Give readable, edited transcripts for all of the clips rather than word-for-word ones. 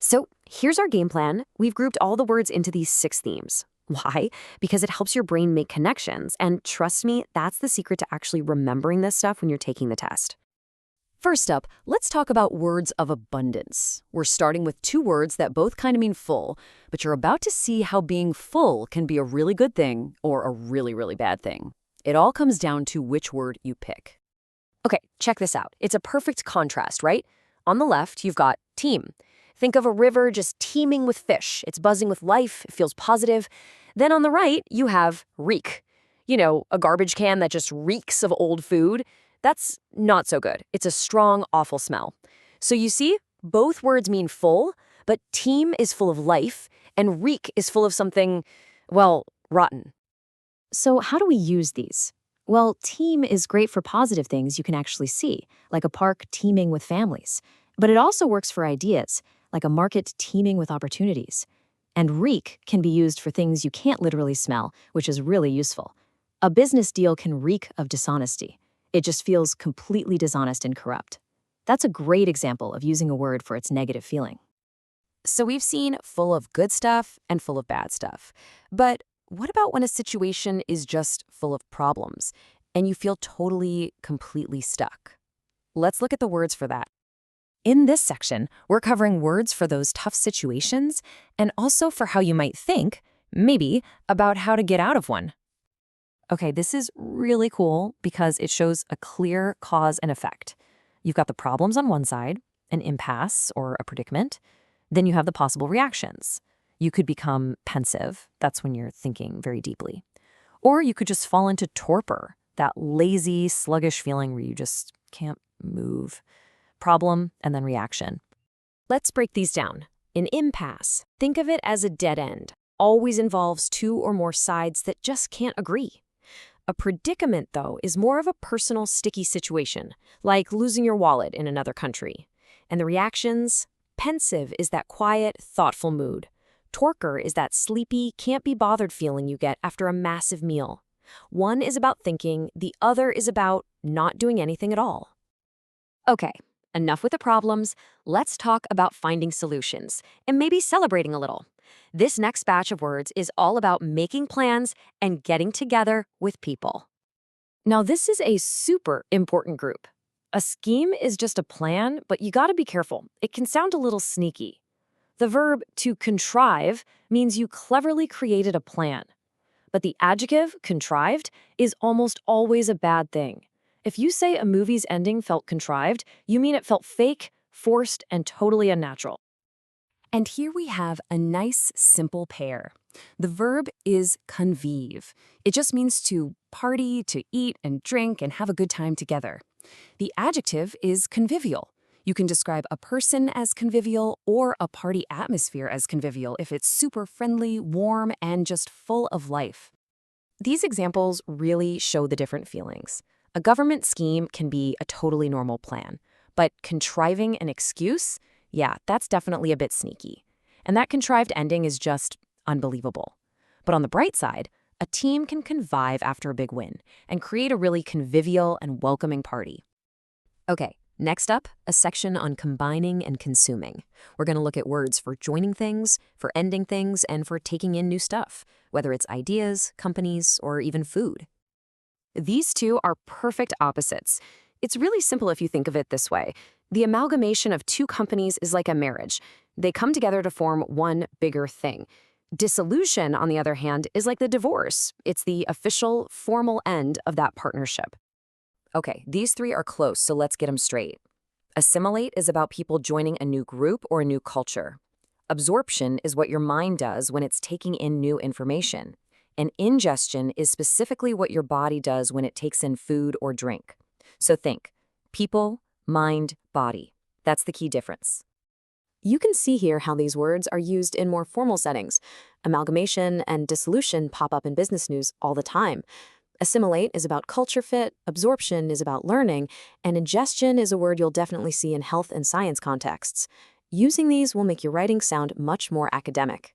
So here's our game plan. We've grouped all the words into these 6 themes. Why? Because it helps your brain make connections. And trust me, that's the secret to actually remembering this stuff when you're taking the test. First up, let's talk about words of abundance. We're starting with 2 words that both kind of mean full, but you're about to see how being full can be a really good thing or a really, really bad thing. It all comes down to which word you pick. Okay, check this out. It's a perfect contrast, right? On the left, you've got team. Think of a river just teeming with fish. It's buzzing with life. It feels positive. Then on the right, you have reek. You know, a garbage can that just reeks of old food. That's not so good. It's a strong, awful smell. So you see, both words mean full, but teem is full of life, and reek is full of something, well, rotten. So how do we use these? Well, teem is great for positive things you can actually see, like a park teeming with families. But it also works for ideas, like a market teeming with opportunities. And reek can be used for things you can't literally smell, which is really useful. A business deal can reek of dishonesty. It just feels completely dishonest and corrupt. That's a great example of using a word for its negative feeling. So we've seen full of good stuff and full of bad stuff. But what about when a situation is just full of problems and you feel totally, completely stuck? Let's look at the words for that. In this section, we're covering words for those tough situations and also for how you might think, maybe, about how to get out of one. Okay, this is really cool because it shows a clear cause and effect. You've got the problems on one side, an impasse or a predicament. Then you have the possible reactions. You could become pensive. That's when you're thinking very deeply. Or you could just fall into torpor, that lazy, sluggish feeling where you just can't move. Problem and then reaction. Let's break these down. An impasse, think of it as a dead end. Always involves 2 or more sides that just can't agree. A predicament, though, is more of a personal, sticky situation, like losing your wallet in another country. And the reactions? Pensive is that quiet, thoughtful mood. Torpor is that sleepy, can't-be-bothered feeling you get after a massive meal. One is about thinking, the other is about not doing anything at all. Okay, enough with the problems. Let's talk about finding solutions and maybe celebrating a little. This next batch of words is all about making plans and getting together with people. Now, this is a super important group. A scheme is just a plan, but you gotta be careful. It can sound a little sneaky. The verb to contrive means you cleverly created a plan. But the adjective, contrived, is almost always a bad thing. If you say a movie's ending felt contrived, you mean it felt fake, forced, and totally unnatural. And here we have a nice, simple pair. The verb is convive. It just means to party, to eat and drink and have a good time together. The adjective is convivial. You can describe a person as convivial or a party atmosphere as convivial if it's super friendly, warm, and just full of life. These examples really show the different feelings. A government scheme can be a totally normal plan, but contriving an excuse? Yeah, that's definitely a bit sneaky. And that contrived ending is just unbelievable. But on the bright side, a team can convive after a big win and create a really convivial and welcoming party. Okay, next up, a section on combining and consuming. We're going to look at words for joining things, for ending things, and for taking in new stuff, whether it's ideas, companies, or even food. These 2 are perfect opposites. It's really simple if you think of it this way. The amalgamation of 2 companies is like a marriage. They come together to form one bigger thing. Dissolution, on the other hand, is like the divorce. It's the official, formal end of that partnership. Okay, these 3 are close, so let's get them straight. Assimilate is about people joining a new group or a new culture. Absorption is what your mind does when it's taking in new information. And ingestion is specifically what your body does when it takes in food or drink. So think, people, mind, body. That's the key difference. You can see here how these words are used in more formal settings. Amalgamation and dissolution pop up in business news all the time. Assimilate is about culture fit, absorption is about learning, and ingestion is a word you'll definitely see in health and science contexts. Using these will make your writing sound much more academic.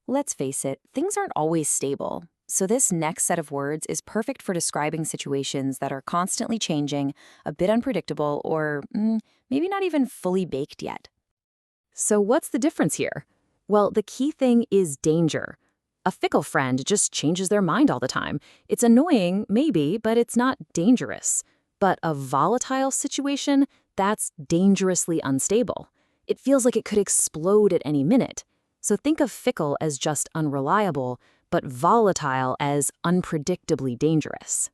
Let's face it, things aren't always stable. So this next set of words is perfect for describing situations that are constantly changing, a bit unpredictable, or maybe not even fully baked yet. So what's the difference here? Well, the key thing is danger. A fickle friend just changes their mind all the time. It's annoying, maybe, but it's not dangerous. But a volatile situation, that's dangerously unstable. It feels like it could explode at any minute. So think of fickle as just unreliable, but volatile as unpredictably dangerous.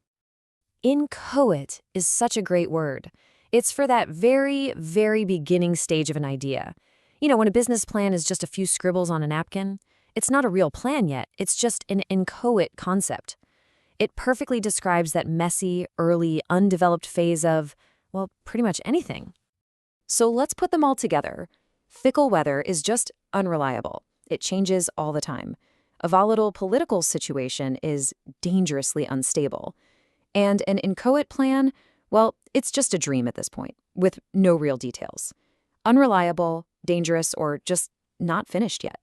Inchoate is such a great word. It's for that very, very beginning stage of an idea. You know, when a business plan is just a few scribbles on a napkin, it's not a real plan yet, it's just an inchoate concept. It perfectly describes that messy, early, undeveloped phase of, well, pretty much anything. So let's put them all together. Fickle weather is just unreliable. It changes all the time. A volatile political situation is dangerously unstable. And an inchoate plan, well, it's just a dream at this point, with no real details. Unreliable, dangerous, or just not finished yet.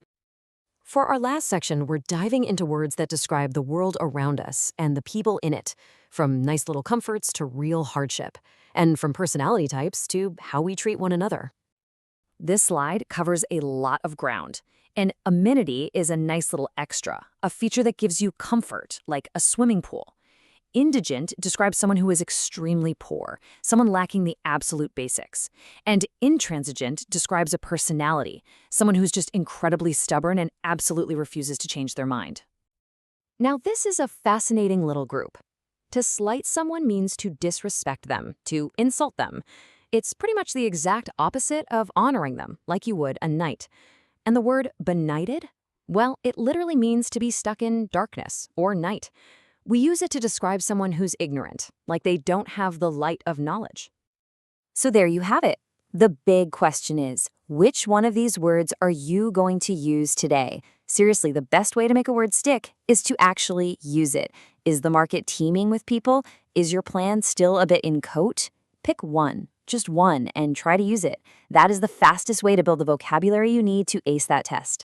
For our last section, we're diving into words that describe the world around us and the people in it, from nice little comforts to real hardship, and from personality types to how we treat one another. This slide covers a lot of ground. An amenity is a nice little extra, a feature that gives you comfort, like a swimming pool. Indigent describes someone who is extremely poor, someone lacking the absolute basics. And intransigent describes a personality, someone who's just incredibly stubborn and absolutely refuses to change their mind. Now, this is a fascinating little group. To slight someone means to disrespect them, to insult them. It's pretty much the exact opposite of honoring them, like you would a knight. And the word benighted? Well, it literally means to be stuck in darkness or night. We use it to describe someone who's ignorant, like they don't have the light of knowledge. So there you have it. The big question is, which one of these words are you going to use today? Seriously, the best way to make a word stick is to actually use it. Is the market teeming with people? Is your plan still a bit inchoate? Pick one, just one, and try to use it. That is the fastest way to build the vocabulary you need to ace that test.